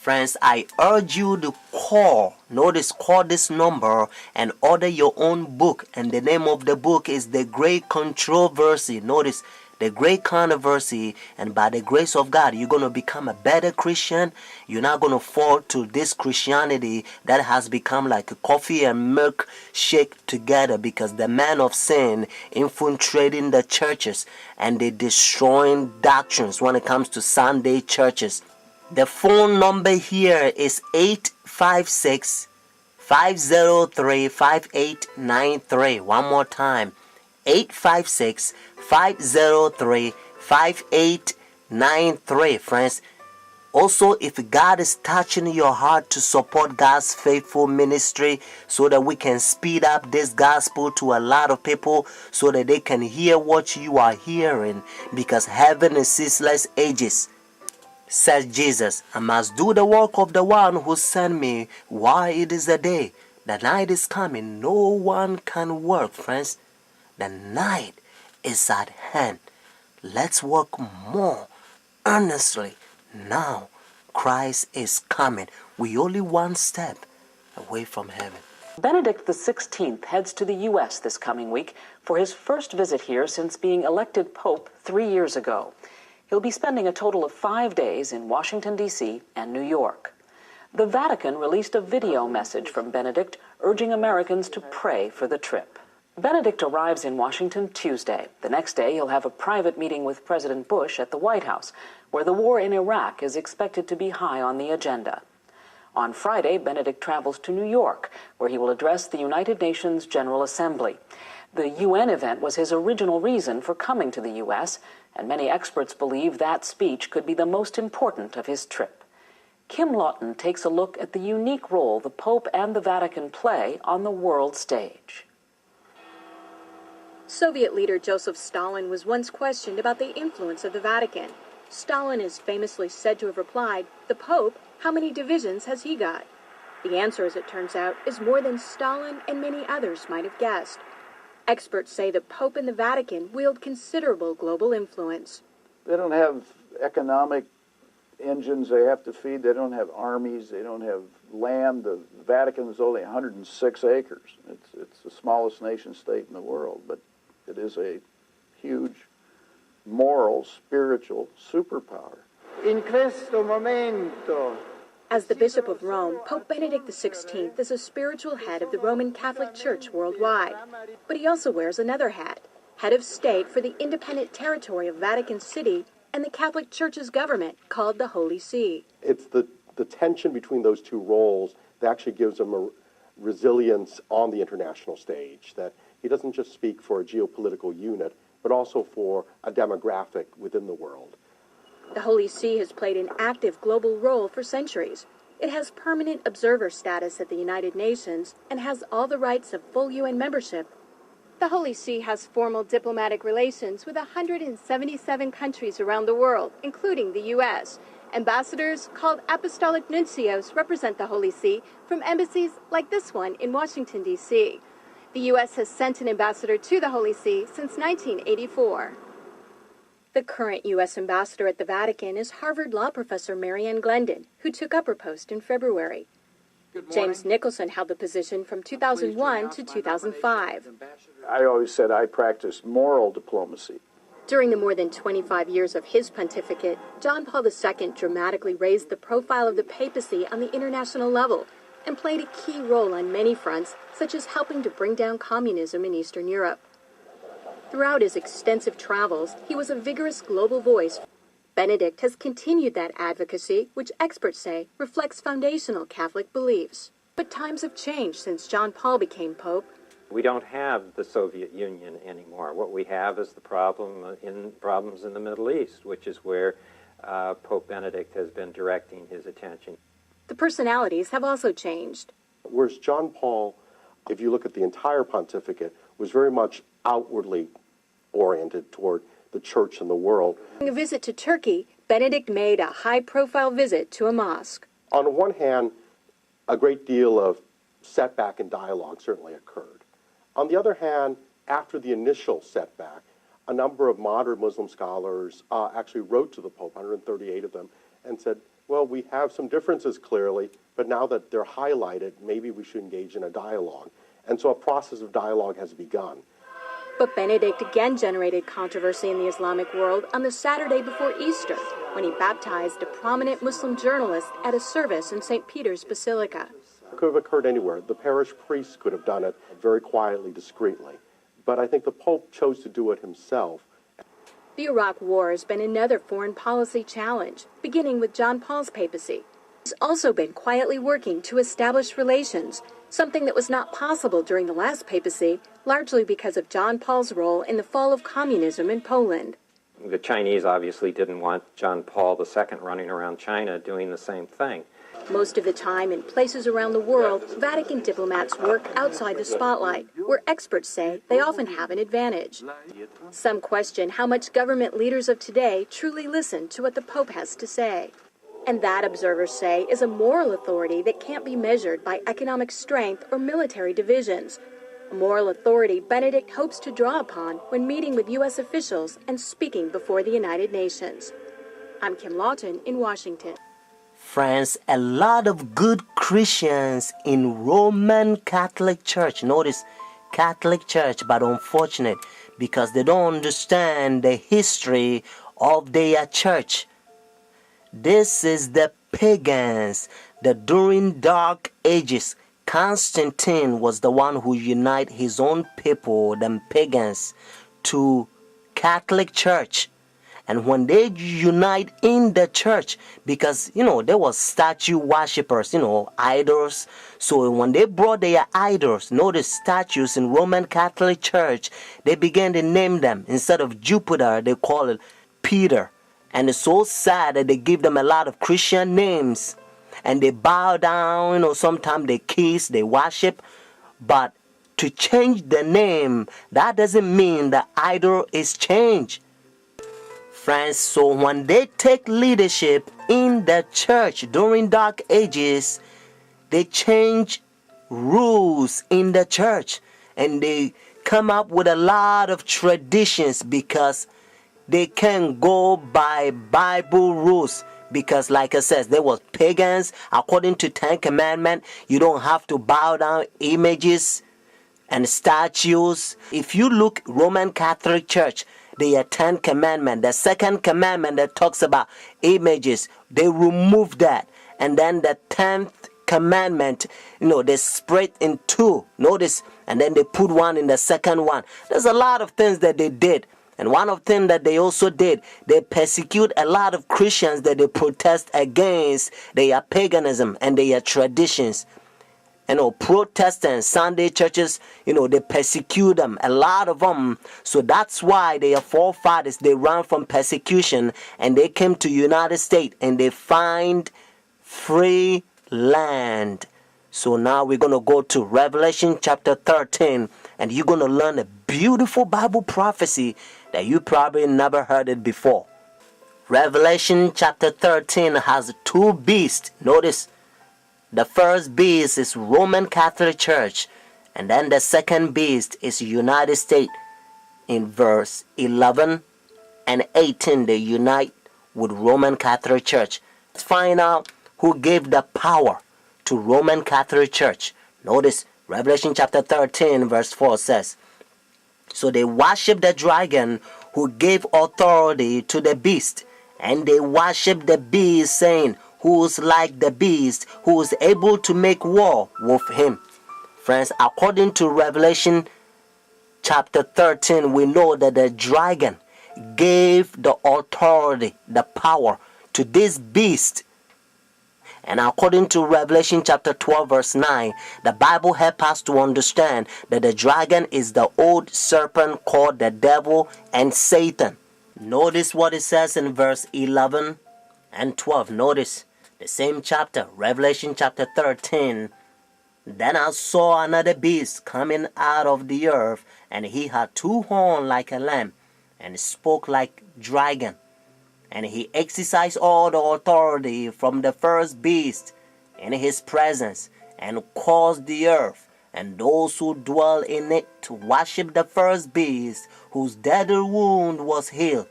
Friends, I urge you to call this number and order your own book. And the name of the book is The Great Controversy. Notice, The Great Controversy. And by the grace of God, you're going to become a better Christian. You're not going to fall to this Christianity that has become like a coffee and milk shake together, because the man of sin infiltrating the churches and they destroying doctrines when it comes to Sunday churches. The phone number here is 856-503-5893. One more time, 856-503-5893. Friends, also, if God is touching your heart to support God's faithful ministry so that we can speed up this gospel to a lot of people so that they can hear what you are hearing, because heaven is ceaseless ages. Says Jesus, I must do the work of the one who sent me while it is the day. The night is coming, no one can work, friends. The night is at hand. Let's work more earnestly now. Christ is coming. We only one step away from heaven. Benedict XVI heads to the U.S. this coming week for his first visit here since being elected Pope 3 years ago. He'll be spending a total of 5 days in Washington, D.C. and New York. The Vatican released a video message from Benedict urging Americans to pray for the trip. Benedict arrives in Washington Tuesday. The next day, he'll have a private meeting with President Bush at the White House, where the war in Iraq is expected to be high on the agenda. On Friday, Benedict travels to New York, where he will address the United Nations General Assembly. The UN event was his original reason for coming to the U.S., and many experts believe that speech could be the most important of his trip. Kim Lawton takes a look at the unique role the Pope and the Vatican play on the world stage. Soviet leader Joseph Stalin was once questioned about the influence of the Vatican. Stalin is famously said to have replied, "The Pope, how many divisions has he got?" The answer, as it turns out, is more than Stalin and many others might have guessed. Experts say the Pope and the Vatican wield considerable global influence. They don't have economic engines they have to feed. They don't have armies. They don't have land. The Vatican is only 106 acres. It's the smallest nation state in the world, but it is a huge moral, spiritual superpower. In questo momento. As the Bishop of Rome, Pope Benedict XVI is a spiritual head of the Roman Catholic Church worldwide. But he also wears another hat, head of state for the independent territory of Vatican City and the Catholic Church's government, called the Holy See. It's the tension between those two roles that actually gives him a resilience on the international stage, that he doesn't just speak for a geopolitical unit, but also for a demographic within the world. The Holy See has played an active global role for centuries. It has permanent observer status at the United Nations and has all the rights of full UN membership. The Holy See has formal diplomatic relations with 177 countries around the world, including the U.S. Ambassadors, called apostolic nuncios, represent the Holy See from embassies like this one in Washington, D.C. The U.S. has sent an ambassador to the Holy See since 1984. The current U.S. ambassador at the Vatican is Harvard law professor Marianne Glendon, who took up her post in February. James Nicholson held the position from 2001 to 2005. I always said I practiced moral diplomacy. During the more than 25 years of his pontificate, John Paul II dramatically raised the profile of the papacy on the international level and played a key role on many fronts, such as helping to bring down communism in Eastern Europe. Throughout his extensive travels, he was a vigorous global voice. Benedict has continued that advocacy, which experts say reflects foundational Catholic beliefs. But times have changed since John Paul became Pope. We don't have the Soviet Union anymore. What we have is the problems in the Middle East, which is where Pope Benedict has been directing his attention. The personalities have also changed. Whereas John Paul, if you look at the entire pontificate, was very much outwardly oriented toward the church and the world. During a visit to Turkey, Benedict made a high-profile visit to a mosque. On the one hand, a great deal of setback and dialogue certainly occurred. On the other hand, after the initial setback, a number of moderate Muslim scholars actually wrote to the Pope, 138 of them, and said, Well, we have some differences clearly, but now that they're highlighted, maybe we should engage in a dialogue. And so a process of dialogue has begun. But Benedict again generated controversy in the Islamic world on the Saturday before Easter, when he baptized a prominent Muslim journalist at a service in St. Peter's Basilica. It could have occurred anywhere. The parish priest could have done it very quietly, discreetly. But I think the Pope chose to do it himself. The Iraq War has been another foreign policy challenge, beginning with John Paul's papacy. He's also been quietly working to establish relations, something that was not possible during the last papacy, largely because of John Paul's role in the fall of communism in Poland. The Chinese obviously didn't want John Paul II running around China doing the same thing. Most of the time, in places around the world, Vatican diplomats work outside the spotlight, where experts say they often have an advantage. Some question how much government leaders of today truly listen to what the Pope has to say. And that, observers say, is a moral authority that can't be measured by economic strength or military divisions. A moral authority Benedict hopes to draw upon when meeting with U.S. officials and speaking before the United Nations. I'm Kim Lawton in Washington. Friends, a lot of good Christians in Roman Catholic Church, notice Catholic Church, but unfortunate because they don't understand the history of their church. This is the pagans that during dark ages, Constantine was the one who united his own people, them pagans, to Catholic Church. And when they unite in the church, because, there was statue worshippers, idols. So when they brought their idols, notice statues in Roman Catholic Church, they began to name them. Instead of Jupiter, they call it Peter. And it's so sad that they give them a lot of Christian names. And they bow down, sometimes they kiss, they worship. But to change the name, that doesn't mean the idol is changed. Friends, so when they take leadership in the church during dark ages, they change rules in the church. And they come up with a lot of traditions because they can't go by Bible rules. Because like I said, there was pagans. According to Ten Commandments, you don't have to bow down images and statues. If you look Roman Catholic Church, the 10 commandment, the second commandment that talks about images, they remove that. And then the 10th commandment, they split in two. Notice, and then they put one in the second one. There's a lot of things that they did. And one of the things that they also did, they persecute a lot of Christians that they protest against their paganism and their traditions. Protestants, Sunday churches, they persecute them, a lot of them. So that's why their forefathers, they ran from persecution and they came to United States and they find free land. So now we're going to go to Revelation chapter 13 and you're going to learn a beautiful Bible prophecy that you probably never heard it before. Revelation chapter 13 has two beasts. Notice, the first beast is Roman Catholic Church, and then the second beast is United States. In verse 11 and 18, they unite with Roman Catholic Church. Let's find out who gave the power to Roman Catholic Church. Notice Revelation chapter 13 verse 4 says, so they worship the dragon who gave authority to the beast, and they worship the beast, saying, who's like the beast, who is able to make war with him. Friends, according to Revelation chapter 13, we know that the dragon gave the authority, the power to this beast. And according to Revelation chapter 12 verse 9, the Bible helps us to understand that the dragon is the old serpent called the devil and Satan. Notice what it says in verse 11 and 12. Notice the same chapter, Revelation chapter 13. Then I saw another beast coming out of the earth, and he had two horns like a lamb, and spoke like dragon. And he exercised all the authority from the first beast in his presence, and caused the earth and those who dwell in it to worship the first beast, whose deadly wound was healed.